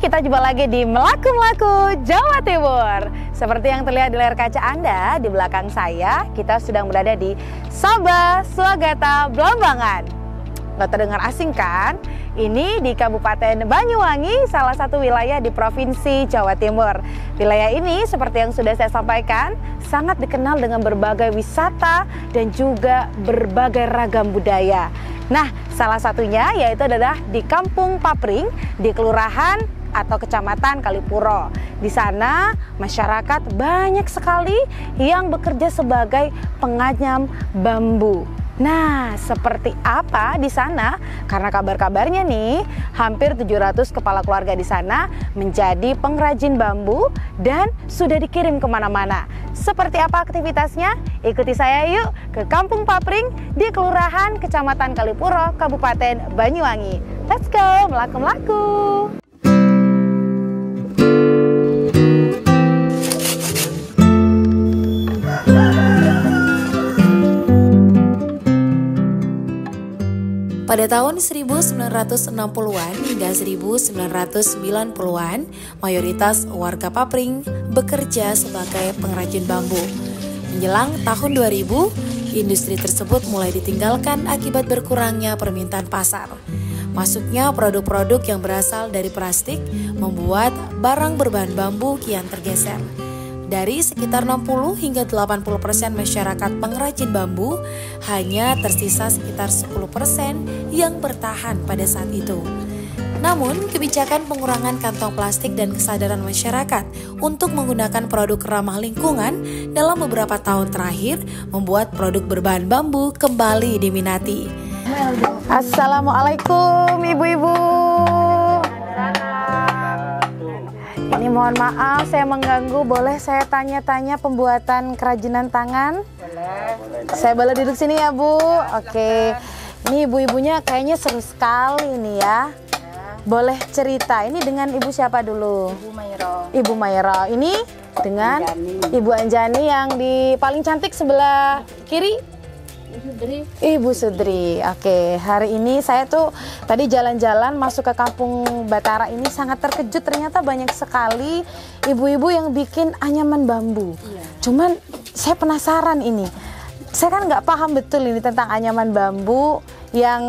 kita jumpa lagi di Melaku-Melaku Jawa Timur. Seperti yang terlihat di layar kaca Anda, di belakang saya, kita sedang berada di Sabah, Swagata, Blambangan. Nggak terdengar asing kan? Ini di Kabupaten Banyuwangi, salah satu wilayah di Provinsi Jawa Timur. Wilayah ini, seperti yang sudah saya sampaikan, sangat dikenal dengan berbagai wisata dan juga berbagai ragam budaya. Nah, salah satunya yaitu adalah di Kampung Papring, di Kelurahan atau Kecamatan Kalipuro. Di sana masyarakat banyak sekali yang bekerja sebagai penganyam bambu. Nah, seperti apa di sana? Karena kabar-kabarnya nih, hampir 700 kepala keluarga di sana menjadi pengrajin bambu dan sudah dikirim kemana-mana. Seperti apa aktivitasnya? Ikuti saya yuk ke Kampung Papring di Kelurahan Kecamatan Kalipuro, Kabupaten Banyuwangi. Let's go, melaku-melaku! Pada tahun 1960-an hingga 1990-an, mayoritas warga Papring bekerja sebagai pengrajin bambu. Menjelang tahun 2000, industri tersebut mulai ditinggalkan akibat berkurangnya permintaan pasar. Masuknya produk-produk yang berasal dari plastik membuat barang berbahan bambu kian tergeser. Dari sekitar 60 hingga 80% masyarakat pengrajin bambu, hanya tersisa sekitar 10% yang bertahan pada saat itu. Namun, kebijakan pengurangan kantong plastik dan kesadaran masyarakat untuk menggunakan produk ramah lingkungan dalam beberapa tahun terakhir membuat produk berbahan bambu kembali diminati. Assalamualaikum ibu-ibu. Ini mohon maaf saya mengganggu, boleh saya tanya-tanya pembuatan kerajinan tangan? Boleh. Saya boleh duduk sini ya Bu? Oke. Ini ibu-ibunya kayaknya seru sekali nih ya. Boleh cerita, ini dengan ibu siapa dulu? Ibu Mayro. Ibu Mayro. Ini dengan Ibu Anjani yang di paling cantik sebelah kiri? Ibu Sudri. Oke, hari ini saya tuh tadi jalan-jalan masuk ke Kampung Batara ini sangat terkejut, ternyata banyak sekali ibu-ibu yang bikin anyaman bambu. Iya. Cuman saya penasaran ini, saya kan nggak paham betul ini tentang anyaman bambu yang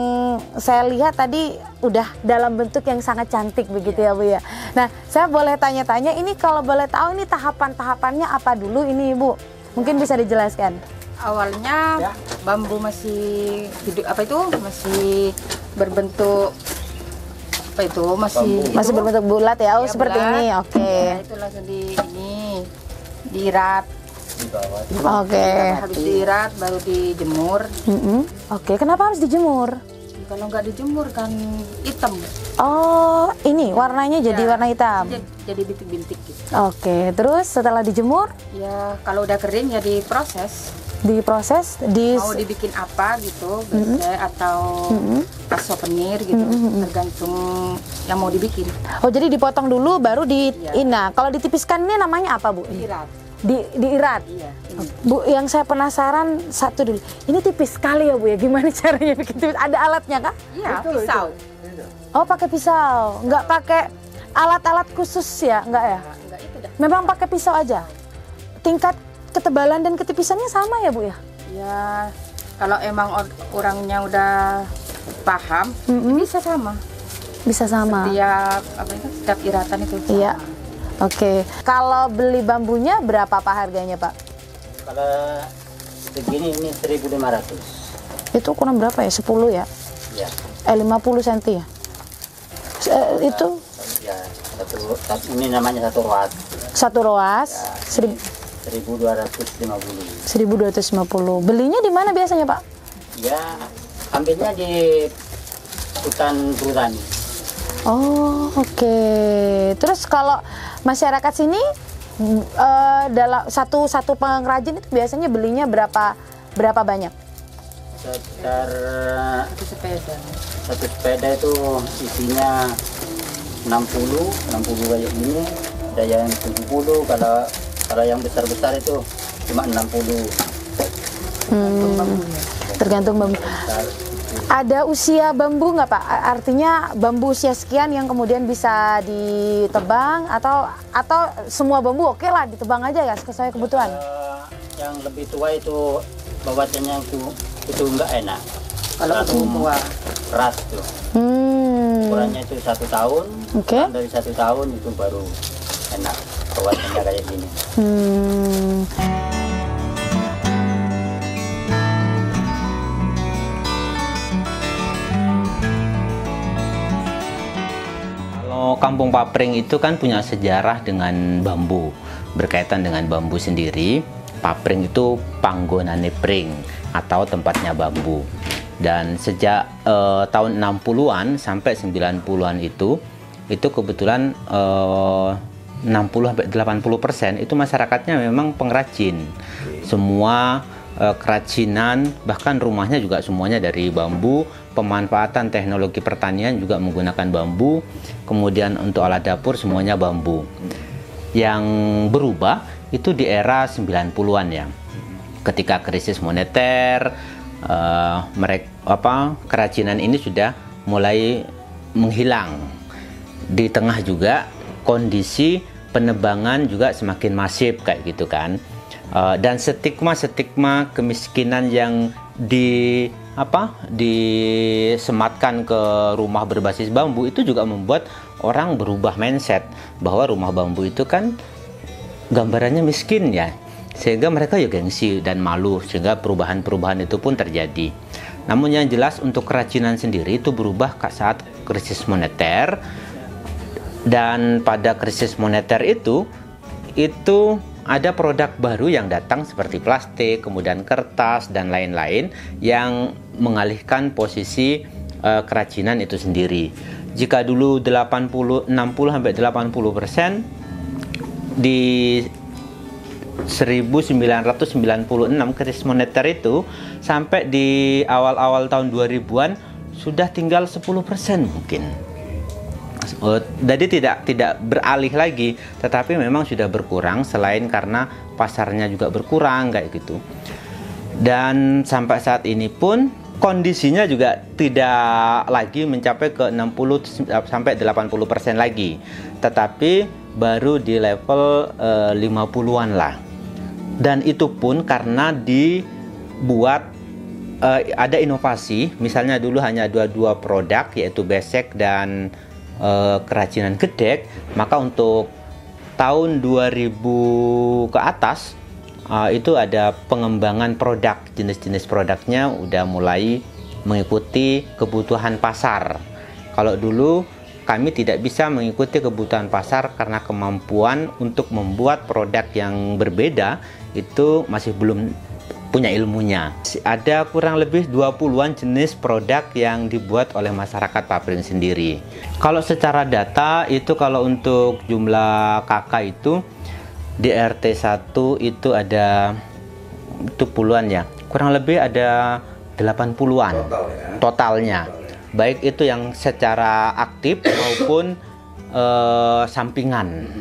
saya lihat tadi udah dalam bentuk yang sangat cantik begitu ya Bu ya. Nah, saya boleh tanya-tanya ini, kalau boleh tahu ini tahapan-tahapannya apa dulu ini Ibu? Mungkin bisa dijelaskan. Awalnya bambu masih hidup, masih berbentuk masih berbentuk bulat ya. Oh, ya, seperti bulat. Ini. Oke. Nah, itu langsung diirat. Oke. Habis diirat baru dijemur. Oke, kenapa harus dijemur? Kalau nggak dijemur kan hitam. Oh, ini warnanya jadi warna hitam. Jadi bintik-bintik gitu. Oke, terus setelah dijemur? Ya, kalau udah kering ya diproses. Mau dibikin apa gitu, besek atau pas souvenir gitu, tergantung yang mau dibikin. Oh, jadi dipotong dulu baru Nah, kalau ditipiskan ini namanya apa Bu? Diirat. Diirat. Iya. Bu, yang saya penasaran satu dulu. Ini tipis sekali ya Bu ya. Gimana caranya bikin tipis? Ada alatnya kah? Iya, pisau. Oh, pakai pisau. Nggak pakai alat-alat khusus ya? Nggak ya? Nggak, itu dah. Memang pakai pisau aja. Tingkat ketebalan dan ketipisannya sama ya Bu ya? Ya, kalau emang orangnya udah paham, bisa sama. Bisa sama. Setiap iratan itu sama. Iya. Oke. Kalau beli bambunya berapa Pak harganya Pak? Kalau segini ini 1.500. Itu ukuran berapa ya? 10 ya? Iya. 50 cm ya? Itu? Ya, ini namanya satu roas. Satu roas? Ya, 1.250. 1.250. Belinya di mana biasanya Pak? Ya, ambilnya di hutan Burani. Oh, oke. Terus kalau masyarakat sini dalam satu pengrajin itu biasanya belinya berapa banyak? Sekitar satu sepeda itu isinya 60 kayak gini, ada yang 70, kalau yang besar itu cuma 60. Tergantung bambu. Ada usia bambu nggak Pak? Artinya bambu usia sekian yang kemudian bisa ditebang atau semua bambu oke lah ditebang aja ya sesuai kebutuhan? Yang lebih tua itu bawahnya itu enggak enak. Kalau lebih tua Keras tuh. Ukurannya itu 1 tahun. Dari 1 tahun itu baru enak bawahnya kayak gini. Kampung Papring itu kan punya sejarah dengan bambu, berkaitan dengan bambu sendiri. Papring itu panggonane pring atau tempatnya bambu. Dan sejak tahun 60-an sampai 90-an itu kebetulan 60-80% itu masyarakatnya memang pengrajin. Semua kerajinan, bahkan rumahnya juga semuanya dari bambu. Pemanfaatan teknologi pertanian juga menggunakan bambu. Kemudian untuk alat dapur semuanya bambu. Yang berubah itu di era 90-an ya. Ketika krisis moneter, kerajinan ini sudah mulai menghilang. Di tengah juga kondisi penebangan juga semakin masif kayak gitu kan. Dan stigma kemiskinan yang disematkan ke rumah berbasis bambu itu juga membuat orang berubah mindset bahwa rumah bambu itu kan gambarannya miskin ya, sehingga mereka ya gengsi dan malu, sehingga perubahan itu pun terjadi. Namun yang jelas untuk kerajinan sendiri itu berubah saat krisis moneter, dan pada krisis moneter itu ada produk baru yang datang seperti plastik, kemudian kertas, dan lain-lain yang mengalihkan posisi kerajinan itu sendiri. Jika dulu 60-80% di 1996 krisis moneter itu, sampai di awal-awal tahun 2000-an sudah tinggal 10% mungkin. Jadi tidak beralih lagi, tetapi memang sudah berkurang, selain karena pasarnya juga berkurang kayak gitu. Dan sampai saat ini pun kondisinya juga tidak lagi mencapai ke 60 sampai 80% lagi, tetapi baru di level 50-an lah. Dan itu pun karena dibuat ada inovasi. Misalnya dulu hanya dua produk, yaitu besek dan kerajinan gedek, maka untuk tahun 2000 ke atas itu ada pengembangan produk, jenis-jenis produknya udah mulai mengikuti kebutuhan pasar. Kalau dulu kami tidak bisa mengikuti kebutuhan pasar karena kemampuan untuk membuat produk yang berbeda itu masih belum punya ilmunya. Ada kurang lebih 20-an jenis produk yang dibuat oleh masyarakat Papring sendiri. Kalau secara data itu, kalau untuk jumlah KK itu di RT 1 itu ada itu puluhan ya. Kurang lebih ada 80-an totalnya. Baik itu yang secara aktif maupun sampingan.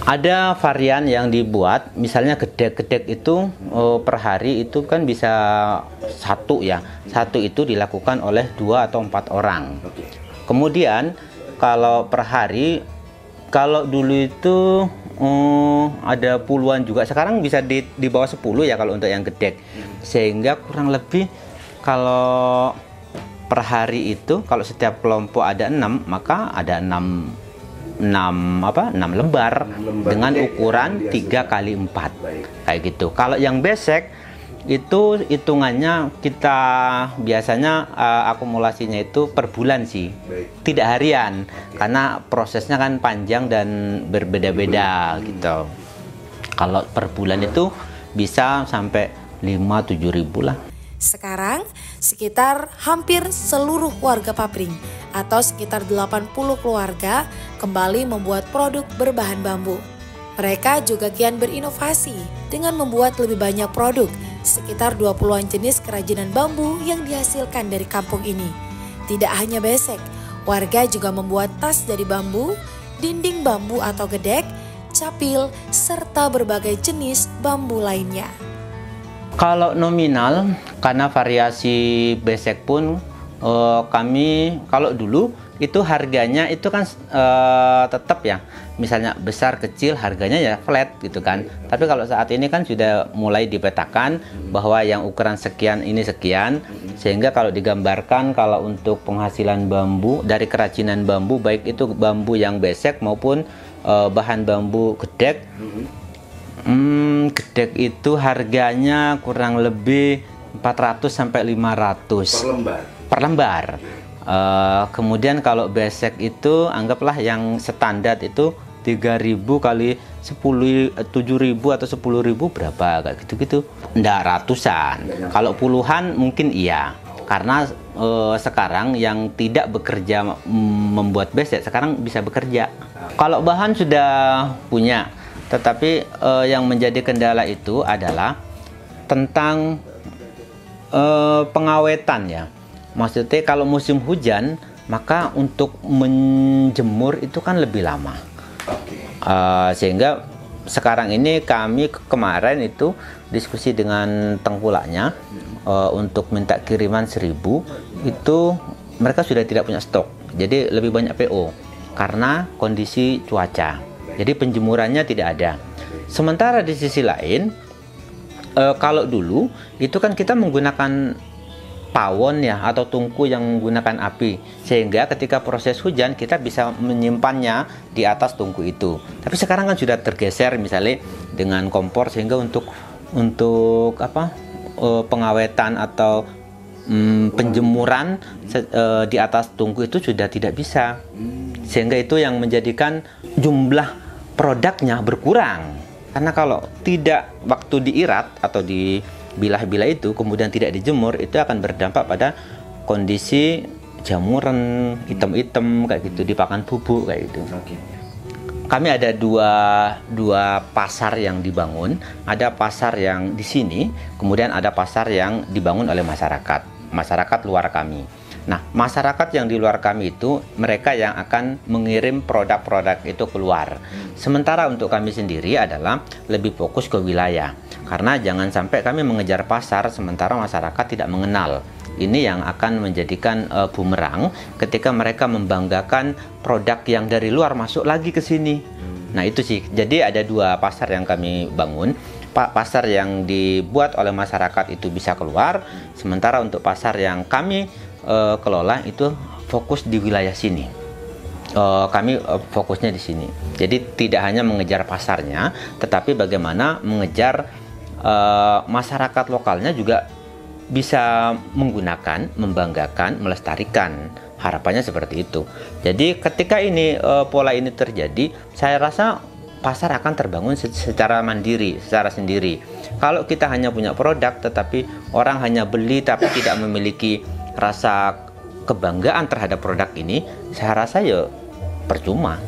Ada varian yang dibuat, misalnya gedek-gedek itu per hari itu kan bisa satu ya. Satu itu dilakukan oleh 2 atau 4 orang. Kemudian kalau per hari, kalau dulu itu ada puluhan juga. Sekarang bisa di bawah 10 ya kalau untuk yang gedek. Sehingga kurang lebih kalau per hari itu, kalau setiap kelompok ada 6, maka ada 6 lembar dengan ukuran 3x4 kayak gitu. Kalau yang besek itu hitungannya kita biasanya akumulasinya itu per bulan sih, tidak harian, karena prosesnya kan panjang dan berbeda-beda gitu. Kalau per bulan itu bisa sampai 5-7 ribu lah. Sekarang, sekitar hampir seluruh warga Papring atau sekitar 80 keluarga kembali membuat produk berbahan bambu. Mereka juga kian berinovasi dengan membuat lebih banyak produk, sekitar 20-an jenis kerajinan bambu yang dihasilkan dari kampung ini. Tidak hanya besek, warga juga membuat tas dari bambu, dinding bambu atau gedek, capil, serta berbagai jenis bambu lainnya. Kalau nominal, karena variasi besek pun kami kalau dulu itu harganya itu kan tetap ya, misalnya besar kecil harganya ya flat gitu kan. Tapi kalau saat ini kan sudah mulai dipetakan bahwa yang ukuran sekian ini sekian, sehingga kalau digambarkan kalau untuk penghasilan bambu dari kerajinan bambu, baik itu bambu yang besek maupun bahan bambu gedek, gedek itu harganya kurang lebih 400 sampai 500 per lembar. Kemudian kalau besek itu anggaplah yang standar itu 3.000 kali 7.000 atau 10.000 berapa kayak gitu-gitu. Nggak ratusan. Kalau puluhan mungkin iya. Karena sekarang yang tidak bekerja membuat besek sekarang bisa bekerja. Kalau bahan sudah punya, tetapi yang menjadi kendala itu adalah tentang pengawetan ya. Maksudnya kalau musim hujan, maka untuk menjemur itu kan lebih lama. Sehingga sekarang ini kami kemarin itu diskusi dengan tengkulaknya untuk minta kiriman 1.000, itu mereka sudah tidak punya stok. Jadi lebih banyak PO karena kondisi cuaca. Jadi penjemurannya tidak ada. Sementara di sisi lain, kalau dulu itu kan kita menggunakan pawon ya atau tungku yang menggunakan api, sehingga ketika proses hujan kita bisa menyimpannya di atas tungku itu. Tapi sekarang kan sudah tergeser misalnya dengan kompor, sehingga untuk pengawetan atau penjemuran di atas tungku itu sudah tidak bisa, sehingga itu yang menjadikan jumlah produknya berkurang. Karena kalau tidak waktu diirat atau dibilah-bilah itu kemudian tidak dijemur, itu akan berdampak pada kondisi jamuran hitam-hitam kayak gitu, dipakan bubuk kayak gitu. Kami ada dua pasar yang dibangun. Ada pasar yang di sini, kemudian ada pasar yang dibangun oleh masyarakat luar kami. Nah, masyarakat yang di luar kami itu mereka yang akan mengirim produk-produk itu keluar. Sementara untuk kami sendiri adalah lebih fokus ke wilayah. Karena jangan sampai kami mengejar pasar sementara masyarakat tidak mengenal. Ini yang akan menjadikan bumerang ketika mereka membanggakan produk yang dari luar masuk lagi ke sini. Nah, itu sih. Jadi ada dua pasar yang kami bangun. Pasar yang dibuat oleh masyarakat itu bisa keluar, sementara untuk pasar yang kami kelola itu fokus di wilayah sini. Kami fokusnya di sini. Jadi tidak hanya mengejar pasarnya, tetapi bagaimana mengejar masyarakat lokalnya juga bisa menggunakan, membanggakan, melestarikan. Harapannya seperti itu. Jadi ketika ini pola ini terjadi, saya rasa pasar akan terbangun secara mandiri, secara sendiri. Kalau kita hanya punya produk tetapi orang hanya beli tapi tidak memiliki rasa kebanggaan terhadap produk ini, saya rasa ya percuma.